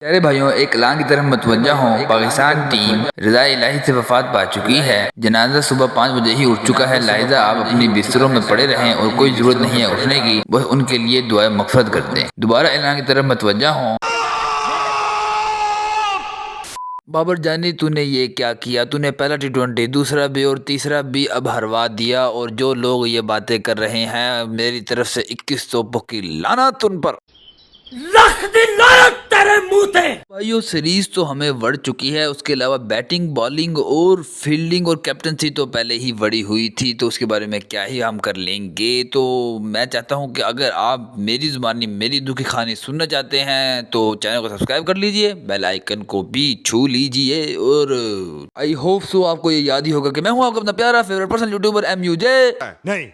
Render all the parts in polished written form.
प्यारे भाइयों, एक ऐलान की तरफ मतवज्जा हों। पाकिस्तान टीम रज़ा इलाही से वफात पा चुकी है। जनाजा सुबह 5 बजे ही उठ चुका है। लिहाजा आप अपनी बिस्तरों में पड़े रहें और कोई जरूरत नहीं है उठने की। बस उनके लिए दुआए मग़फ़िरत कर दें। दोबारा ऐलान की तरफ मतवज्जा हों। बाबर जानी, तूने ये क्या किया? तूने पहला T20, दूसरा भी और तीसरा भी अब हरवा दिया। और जो लोग ये बातें कर रहे हैं, मेरी तरफ से 21 तोपों की लानत उन पर। लख दी लानत तेरे मुंह ते। भाइयों, सीरीज तो हमें बढ़ चुकी है। उसके अलावा बैटिंग, बॉलिंग और फील्डिंग और कैप्टनसी तो पहले ही बड़ी हुई थी, तो उसके बारे में क्या ही हम कर लेंगे। तो मैं चाहता हूं कि अगर आप मेरी जुबानी मेरी दुखी कहानी सुनना चाहते हैं तो चैनल को सब्सक्राइब कर लीजिए, बेल आइकन को भी छू लीजिए। और आई होप सो आपको ये याद ही होगा कि मैं हूं आपका अपना प्यारा फेवरेट पर्सनल यूट्यूबर MUJ। नहीं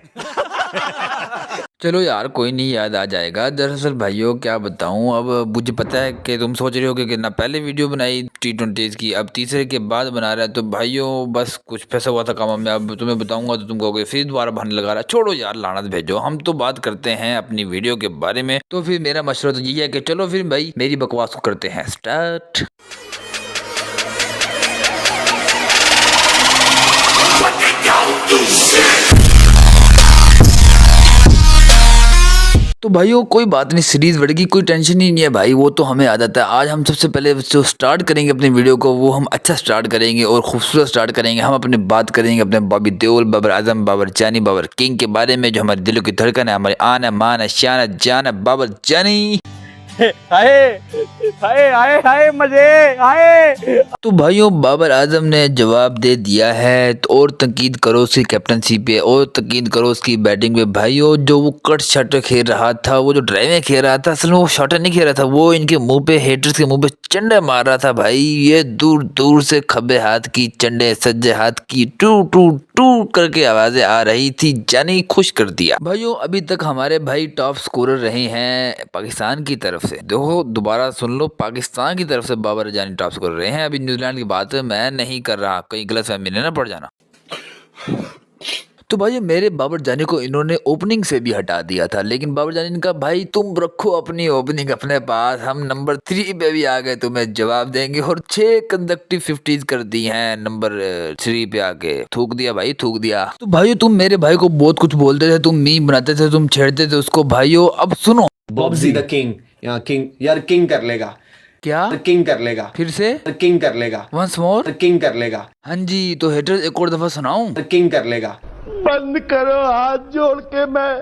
चलो यार, कोई नहीं, याद आ जाएगा। दरअसल भाइयों, क्या बताऊं, अब मुझे पता है कि तुम सोच रहे होगे कि ना पहले वीडियो बनाई T20 की, अब तीसरे के बाद बना रहा है। तो भाइयों बस कुछ फंसा हुआ था काम में। अब तुम्हें बताऊंगा तो तुम कहोगे फिर दोबारा बहाने लगा रहा। छोड़ो यार, लानत भेजो। हम तो बात करते हैं अपनी वीडियो के बारे में। तो फिर मेरा मशवरा तो यही है कि चलो फिर भाई मेरी बकवास को करते हैं स्टार्ट। तो भाइयों कोई बात नहीं, सीरीज बढ़ेगी, कोई टेंशन ही नहीं है भाई, वो तो हमें आ जाता है। आज हम सबसे पहले जो स्टार्ट करेंगे अपनी वीडियो को, वो हम अच्छा स्टार्ट करेंगे और खूबसूरत स्टार्ट करेंगे। हम अपनी बात करेंगे अपने बॉबी देओल, बाबर आजम, बाबर जानी, बाबर किंग के बारे में, जो हमारे दिलों की धड़कन है, हमारी आन है, मान है, शान है, जान है, बाबर जानी। हाय हाय हाय हाय मजे हाय। तो भाइयों बाबर आजम ने जवाब दे दिया है। तो और तंकीद करो उसकी कैप्टनसी पे, और तंकीद करो उसकी बैटिंग पे। भाइयों जो वो कट शॉट खेल रहा था, वो जो ड्राइवें खेल रहा था, असल में वो शॉट नहीं खेल रहा था, वो इनके मुंह पे, हेटर्स के मुंह पे चंडे मार रहा था। भाई ये दूर दूर से खब्बे हाथ की चंडे, सज्जे हाथ की टू टू टू करके आवाजें आ रही थी। जानी खुश कर दिया। भाइयों अभी तक हमारे भाई टॉप स्कोरर रहे हैं पाकिस्तान की तरफ से। देखो दोबारा सुन लो, पाकिस्तान की तरफ से बाबर जानी टॉप स्कोरर रहे हैं। अभी न्यूजीलैंड की बात मैं नहीं कर रहा, कहीं गलत फहमी ना पड़ जाना। तो भाई मेरे बाबर जानी को इन्होंने ओपनिंग से भी हटा दिया था, लेकिन बाबर जानी ने कहा भाई तुम रखो अपनी ओपनिंग अपने पास, हम नंबर 3 पे भी आ गए तुम्हें जवाब देंगे। और 6 कंसेक्यूटिव 50s कर दी हैं नंबर 3 पे आके। थूक दिया भाई, थूक दिया। तो भाई तुम मेरे भाई को बहुत कुछ बोलते थे, तुम मीम बनाते थे, तुम छेड़ते थे उसको। भाइयों अब सुनो, बॉब्जी द किंग, यहाँ किंग यार, किंग कर लेगा क्या किंग कर लेगा, फिर से किंग कर लेगा, वंस मोर किंग कर लेगा, हाँ जी। तो हेटर्स एक और दफा सुनाऊं? किंग कर लेगा। बंद करो हाथ जोड़ के। मैं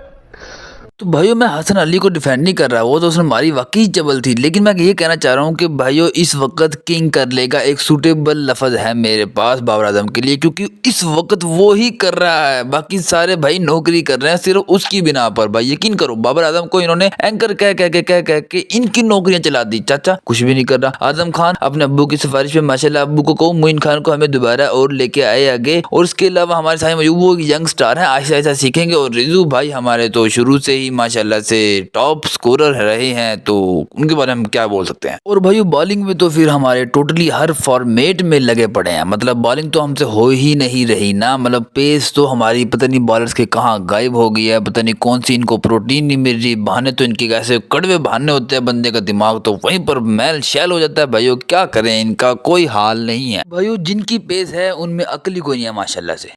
तो भाइयों मैं हसन अली को डिफेंड नहीं कर रहा, वो तो उसने मारी वाकई चबल थी, लेकिन मैं ये कहना चाह रहा हूँ कि भाइयों इस वक्त किंग कर लेगा एक सूटेबल लफ्ज है मेरे पास बाबर आजम के लिए, क्योंकि इस वक्त वो ही कर रहा है। बाकी सारे भाई नौकरी कर रहे हैं सिर्फ उसकी बिना पर। भाई यकीन करो, बाबर आजम को इन्होंने एंकर कह के इनकी नौकरियां चला दी। चाचा कुछ भी नहीं कर रहा। आजम खान अपने अब्बू की सिफारिश पे माशाल्लाह, अब्बू को कहो मोइन खान को हमें दोबारा और लेके आए आगे। और इसके अलावा हमारे साथ मयूब, वो यंग स्टार है, आहिस्ता आहिस्ता सीखेंगे। और रिजू भाई हमारे तो शुरू से ही माशाल्लाह से टॉप स्कोरर रहे हैं, तो उनके बारे में हम क्या बोल सकते हैं। और भाई बॉलिंग में तो फिर हमारे टोटली हर फॉर्मेट में लगे पड़े हैं। मतलब बॉलिंग तो हमसे हो ही नहीं रही ना। मतलब पेस तो हमारी पता नहीं बॉलर्स के कहाँ गायब हो गई है, पता नहीं कौन सी इनको प्रोटीन नहीं मिल रही। बहाने तो इनके ऐसे कड़वे बहाने होते हैं, बंदे का दिमाग तो वहीं पर मैल शैल हो जाता है। भाइयों क्या करें, इनका कोई हाल नहीं है। भाइयों जिनकी पेस है उनमें अकल ही कोई नहीं है माशाल्लाह से।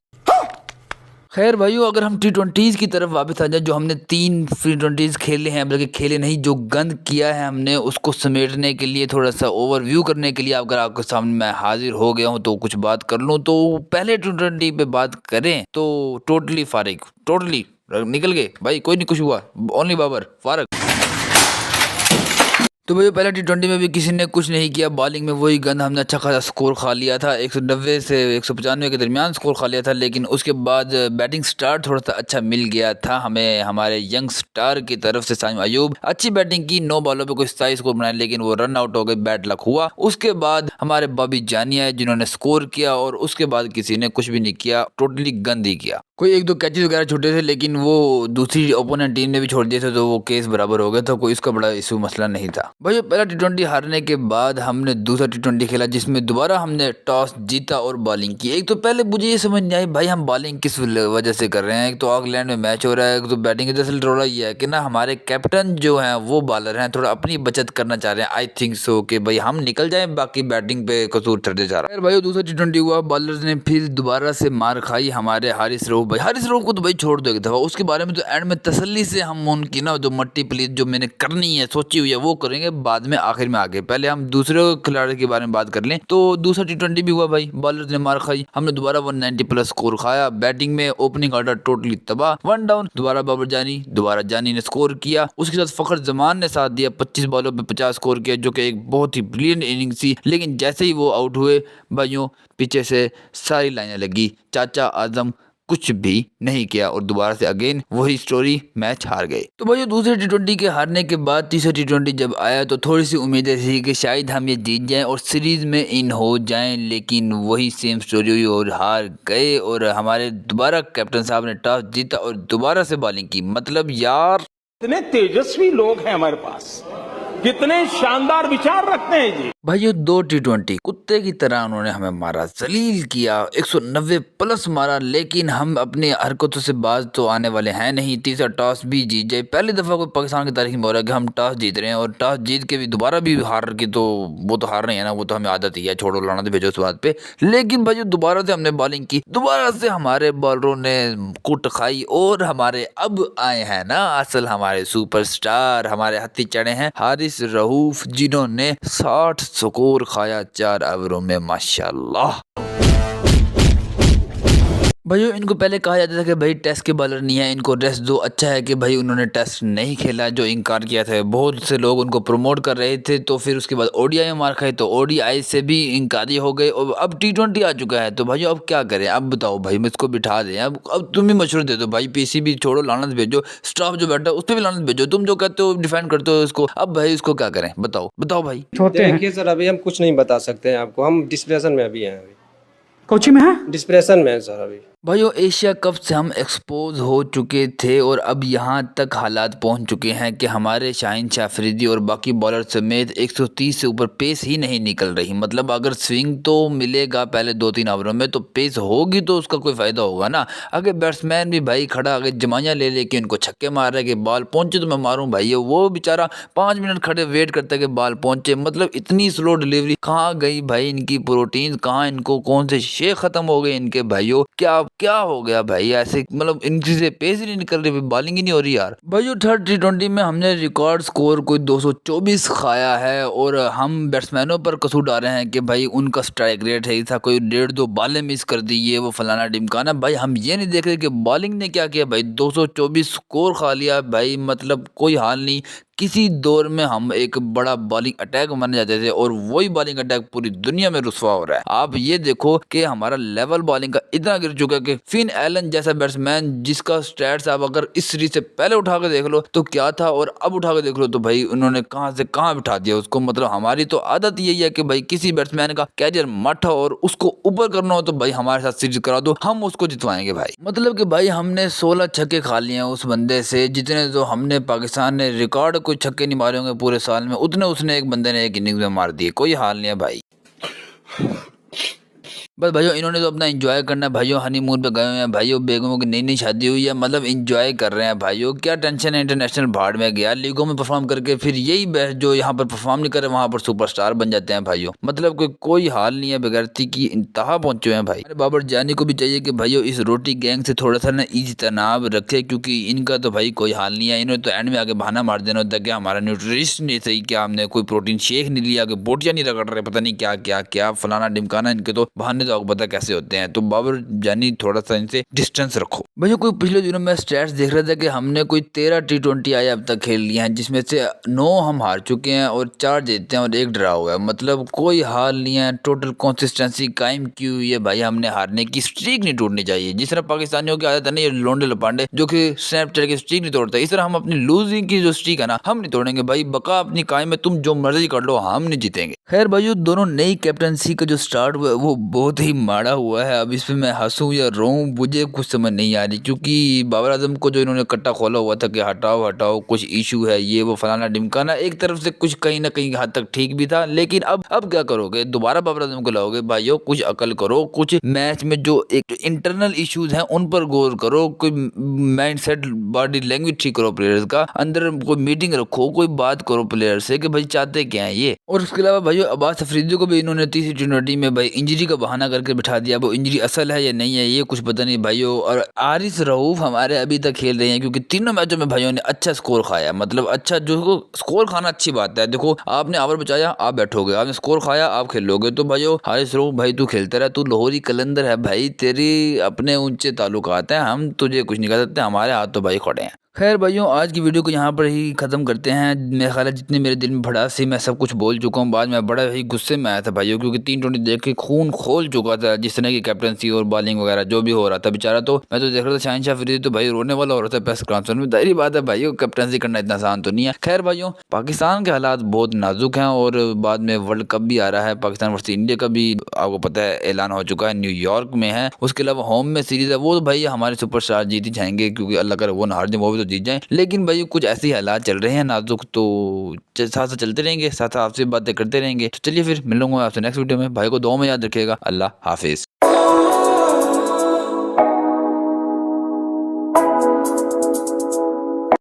खैर भाइयों अगर हम T20s की तरफ वापस आ जाए, जो हमने 3 T20s खेले हैं, बल्कि खेले नहीं, जो गंद किया है हमने, उसको समेटने के लिए, थोड़ा सा ओवरव्यू करने के लिए अगर आपके सामने मैं हाजिर हो गया हूं तो कुछ बात कर लूं। तो पहले T20 पे बात करें तो टोटली फारिग, टोटली निकल गए भाई, कोई नहीं कुछ हुआ, ओनली बाबर फारग। तो भाई पहला T20 में भी किसी ने कुछ नहीं किया। बॉलिंग में वही गंद, हमने अच्छा खासा स्कोर खा लिया था, 190 से 195 के दरमियान स्कोर खा लिया था। लेकिन उसके बाद बैटिंग स्टार्ट थोड़ा सा अच्छा मिल गया था हमें, हमारे यंग स्टार की तरफ से। साइम अयूब अच्छी बैटिंग की, 9 बॉलों पे कोई 27 स्कोर बनाया, लेकिन वो रन आउट हो गए, बैड लक हुआ। उसके बाद हमारे बॉबी जानी है जिन्होंने स्कोर किया, और उसके बाद किसी ने कुछ भी नहीं किया, टोटली गंद ही किया। कोई एक दो कैचेस वगैरह छूटे थे, लेकिन वो दूसरी ओपोनेंट टीम ने भी छोड़ दिए थे, तो वो केस बराबर हो गया था। कोई इसका बड़ा इशू मसला नहीं था भाई। पहला टी20 हारने के बाद हमने दूसरा टी20 खेला, जिसमें दोबारा हमने टॉस जीता और बॉलिंग की। एक तो पहले मुझे ये समझ नहीं आई भाई हम बॉलिंग किस वजह से कर रहे हैं। एक तो ऑकलैंड में मैच हो रहा है, एक तो बैटिंग का दरअसल रोला ये है कि ना हमारे कैप्टन जो हैं वो बॉलर हैं, थोड़ा अपनी बचत करना चाह रहे हैं। आई थिंक सो कि भाई हम निकल जाएं, बाकी बैटिंग पे कसूर ठहरते जा रहा है। भाई दूसरा टी20 हुआ, बॉलर्स ने फिर दोबारा से मार खाई हमारे हारिस रऊफ भाई। हारिस रऊफ को तो भाई छोड़ दो एक दफा, उसके बारे में तो एंड में तसल्ली से हम उनकी ना जो मट्टी प्लीज जो मैंने करनी है सोची हुई है वो करेंगे बाद में, आखिर में आगे। पहले हम दूसरे खिलाड़ी के बारे में बात कर लें तो दूसरा टी20 भी हुआ भाई, बॉलर्स ने मार खाई, हमने दोबारा 190 प्लस स्कोर खाया। बैटिंग में ओपनिंग ऑर्डर टोटली तबाह, 1 डाउन, दोबारा बाबर जानी, दोबारा जानी ने स्कोर किया। उसके साथ फखर जमान ने साथ दिया, 25 बॉलों पे 50 स्कोर किया, जो कि एक बहुत ही ब्रिलियंट इनिंग थी। लेकिन जैसे ही वो आउट हुए भाइयों, पीछे से सारी लाइनें लगी, चाचा आजम कुछ भी नहीं किया और दोबारा से अगेन वही स्टोरी, मैच हार गए। तो भाई दूसरे टी20 के हारने के बाद तीसरा टी20 जब आया तो थोड़ी सी उम्मीदें थी कि शायद हम ये जीत जाएं और सीरीज में इन हो जाएं, लेकिन वही सेम स्टोरी हुई और हार गए। और हमारे दोबारा कैप्टन साहब ने टॉस जीता और दोबारा से बॉलिंग की। मतलब यार कितने तेजस्वी लोग हैं हमारे पास, कितने शानदार विचार रखते हैं जी। भाइयों 2 टी20 कुत्ते की तरह उन्होंने हमें मारा, जलील किया, 190 प्लस मारा, लेकिन हम अपनी हरकतों से बाज तो आने वाले हैं नहीं। तीसरा टॉस भी जीत जाए, पहली दफा कोई पाकिस्तान की तारीख में हो रहा है कि हम टॉस जीत रहे हैं और टॉस जीत के भी दोबारा भी हार के, तो वो तो हार रहे हैं ना, वो तो हमें आदत ही है, छोड़ो लाना तो भेजो उस बात पे। लेकिन भाई दोबारा से हमने बॉलिंग की, दोबारा से हमारे बॉलरों ने कुट खाई और हमारे अब आए हैं ना असल हमारे सुपरस्टार, हमारे हत्ती चढ़े हैं हारिस रऊफ, जिन्होंने 60 स्कोर खाया 4 ओवरों में, माशाल्लाह। भाइयों इनको पहले कहा जाता था कि भाई टेस्ट के बॉलर नहीं है, इनको रेस्ट दो। अच्छा है कि भाई उन्होंने टेस्ट नहीं खेला, जो इनकार किया था। बहुत से लोग उनको प्रमोट कर रहे थे, तो फिर उसके बाद ओडीआई में मार खाए तो ओडीआई से भी इनकारी हो गए और अब टी20 आ चुका है। तो भाइयों अब क्या करें, अब बताओ भाई, मुझको बिठा दें, अब तुम ही मशवरे दे दो भाई। पीसीबी छोड़ो, लानत भेजो, स्टाफ जो बैठा उस पर भी लानत भेजो। तुम जो कहते हो डिफेंड करते हो इसको, अब भाई इसको क्या करें, बताओ बताओ भाई। देखिए सर, अभी हम कुछ नहीं बता सकते हैं आपको, हम डिस्प्रेशन में अभी हैं, अभी कोची में है, डिस्प्रेशन में है सर अभी। भाइयों एशिया कप से हम एक्सपोज हो चुके थे और अब यहाँ तक हालात पहुँच चुके हैं कि हमारे शाहिन शाह अफरीदी और बाकी बॉलर समेत 130 से ऊपर पेस ही नहीं निकल रही। मतलब अगर स्विंग तो मिलेगा पहले 2-3 ओवरों में, तो पेस होगी तो उसका कोई फ़ायदा होगा ना। अगर बैट्समैन भी भाई खड़ा अगर जमाइयाँ ले लेके उनको छक्के मार रहे कि बॉल पहुँचे तो मैं मारूँ, भाई वो बेचारा 5 मिनट खड़े वेट करता है कि बॉल पहुँचे। मतलब इतनी स्लो डिलीवरी, कहाँ गई भाई इनकी प्रोटीन, कहाँ इनको कौन से शे ख़त्म हो गए इनके भाइयों, क्या हो गया भाई ऐसे। मतलब इनकी से पेस ही नहीं निकल रही, बॉलिंग ही नहीं हो रही यार। भाई थर्ड टी20 में हमने रिकॉर्ड स्कोर कोई 224 खाया है और हम बैट्समैनों पर कसूर डाल रहे हैं कि भाई उनका स्ट्राइक रेट है था कोई 1.5-2 बॉलें मिस कर दी, ये वो फलाना डिमकाना। भाई हम ये नहीं देख रहे कि बॉलिंग ने क्या किया भाई, 224 स्कोर खा लिया भाई। मतलब कोई हाल नहीं, किसी दौर में हम एक बड़ा बॉलिंग अटैक माने जाते थे और वही बॉलिंग अटैक पूरी दुनिया में रुस्वा हो रहा है। आप ये देखो कि हमारा लेवल बॉलिंग का इतना गिर चुका है कि फिन एलन जैसा बैट्समैन जिसका स्टैट्स आप अगर इस सीरीज से पहले उठा के देख लो तो क्या था और अब उठा के देख लो तो भाई उन्होंने कहां से कहां बिठा दिया उसको। मतलब हमारी तो आदत यही है कि भाई किसी बैट्समैन का कैरियर मठ हो और उसको ऊपर करना हो तो भाई हमारे साथ सीरीज करा दो, हम उसको जितवाएंगे भाई। मतलब कि भाई हमने 16 छक्के खा लिए हैं उस बंदे से, जितने जो हमने पाकिस्तान ने रिकॉर्ड कोई छक्के नहीं मारे होंगे पूरे साल में, उतने उसने एक बंदे ने एक इनिंग में मार दिए। कोई हाल नहीं है भाई। बस भाइयों इन्होंने तो अपना एंजॉय करना है भाइयों, हनीमून पे गए हुए हैं भाइयों, बेगमों की नई नई शादी हुई है, मतलब एंजॉय कर रहे हैं भाइयों। क्या टेंशन है, इंटरनेशनल भाड़ में गया, लीगों में परफॉर्म करके फिर यही जो यहाँ पर परफॉर्म नहीं कर रहे वहाँ पर सुपरस्टार बन जाते हैं भाइयों। मतलब कोई हाल नहीं है, बेगैरती की इंतहा पहुंचे हैं भाई। बाबर जानी को भी चाहिए कि भाइयों इस रोटी गैंग से थोड़ा सा ना इज्तनाब रखे, क्योंकि इनका तो भाई कोई हाल नहीं है। इन्होंने तो एंड में आगे बहाना मार देना होता है कि हमारा न्यूट्रिशन नहीं सही, क्या हमने कोई प्रोटीन शेक नहीं लिया, कि बोटियाँ नहीं रगड़ रहे, पता नहीं क्या क्या क्या फलाना डिमकाना। इनके तो बहाने तो आपको पता कैसे होते हैं। तो बाबर जानी थोड़ा सा इनसे डिस्टेंस रखो भैया। कोई पिछले दिनों में स्टैट्स देख रहा था कि हमने कोई 13 टी20 आए अब तक खेल लिए हैं, जिसमें से 9 हम हार चुके हैं और 4 जीते हैं और 1 ड्रा हुआ है। मतलब कोई हाल नहीं है, टोटल कंसिस्टेंसी कायम की हुई है भाई। हमने हारने की स्ट्रीक नहीं टूटनी चाहिए। जिस तरह पाकिस्तानियों की आदत है ना, ये लोंडे लपांडे जो कि स्नैपचैट की स्ट्रीक नहीं तोड़ते, इस तरह हम अपनी लूजिंग की जो स्ट्रीक है ना हम नहीं तोड़ेंगे भाई। बका अपनी कायम में, तुम जो मर्जी कर लो, हम नहीं जीतेंगे। खैर भाई दोनों नई कैप्टनसी का जो स्टार्ट हुआ वो बहुत बहुत ही माड़ा हुआ है। अब इस पे मैं हंसूं या रोऊं मुझे कुछ समझ नहीं आ रही, क्योंकि बाबर आजम को जो इन्होंने कट्टा खोला हुआ था कि हटाओ हटाओ कुछ इशू है ये वो फलाना ढिमकाना, एक तरफ से कुछ कहीं ना कहीं हद तक ठीक भी था, लेकिन अब क्या करोगे, दोबारा बाबर आजम को लाओगे? भाइयों कुछ अकल करो, कुछ मैच में जो एक इंटरनल इश्यूज हैं उन पर गौर करो, कोई माइंड सेट बॉडी लैंग्वेज ठीक करो प्लेयर्स का, अंदर कोई मीटिंग रखो, कोई बात करो प्लेयर से कि भाई चाहते क्या है ये। और उसके अलावा भाइयों अब्बास अफरीदी को भी इन्होंने तीसरी टी20 में भाई इंजरी का बहाना करके बिठा दिया। वो इंजरी असल है या नहीं है ये कुछ पता नहीं भाइयों। और आरिस रऊफ हमारे अभी तक खेल रहे हैं, क्योंकि तीनों मैचों में भाइयों ने अच्छा स्कोर खाया, मतलब अच्छा जो स्कोर खाना अच्छी बात है। देखो आपने ओवर बचाया आप बैठोगे, आपने स्कोर खाया आप खेलोगे। तो भाइयों हारिस रऊफ भाई तू खेलता रहा, तू लाहौरी कलंदर है भाई, तेरी अपने ऊंचे ताल्लुकात हैं, हम तुझे कुछ नहीं कर सकते, हमारे हाथ तो भाई खड़े हैं। खैर भाइयों आज की वीडियो को यहाँ पर ही ख़त्म करते हैं। मेरा ख्याल है जितने मेरे दिल में भड़ास थी मैं सब कुछ बोल चुका हूँ। बाद में बड़ा ही गुस्से में आया था भाइयों, क्योंकि 320 देख के खून खोल चुका था, जिस तरह की कैप्टनसी और बॉलिंग वगैरह जो भी हो रहा था बेचारा। तो मैं तो देख रहा था शाहिनशाह अफरीदी तो भाई रोने वाला हो रहा था प्रेस कॉन्फ्रेंस में। जाहिर बात है भाइयों कैप्टनसी करना इतना आसान तो नहीं है। खैर भाइयों पाकिस्तान के हालात बहुत नाजुक हैं और बाद में वर्ल्ड कप भी आ रहा है, पाकिस्तान वर्सेस इंडिया का भी आपको पता है ऐलान हो चुका है, न्यूयॉर्क में है। उसके अलावा होम में सीरीज है, वो तो भाई हमारे सुपरस्टार जीत ही जाएंगे, क्योंकि अल्लाह करे वो ना हार जाए, वो भी तो जीत जाए। लेकिन भाई कुछ ऐसे हालात चल रहे हैं नाजुक, तो साथ साथ चलते रहेंगे, साथ साथ आपसे बातें करते रहेंगे। तो चलिए फिर मिलूंगा आपसे नेक्स्ट वीडियो में। भाई को दुआ में याद रखिएगा। अल्लाह हाफिज।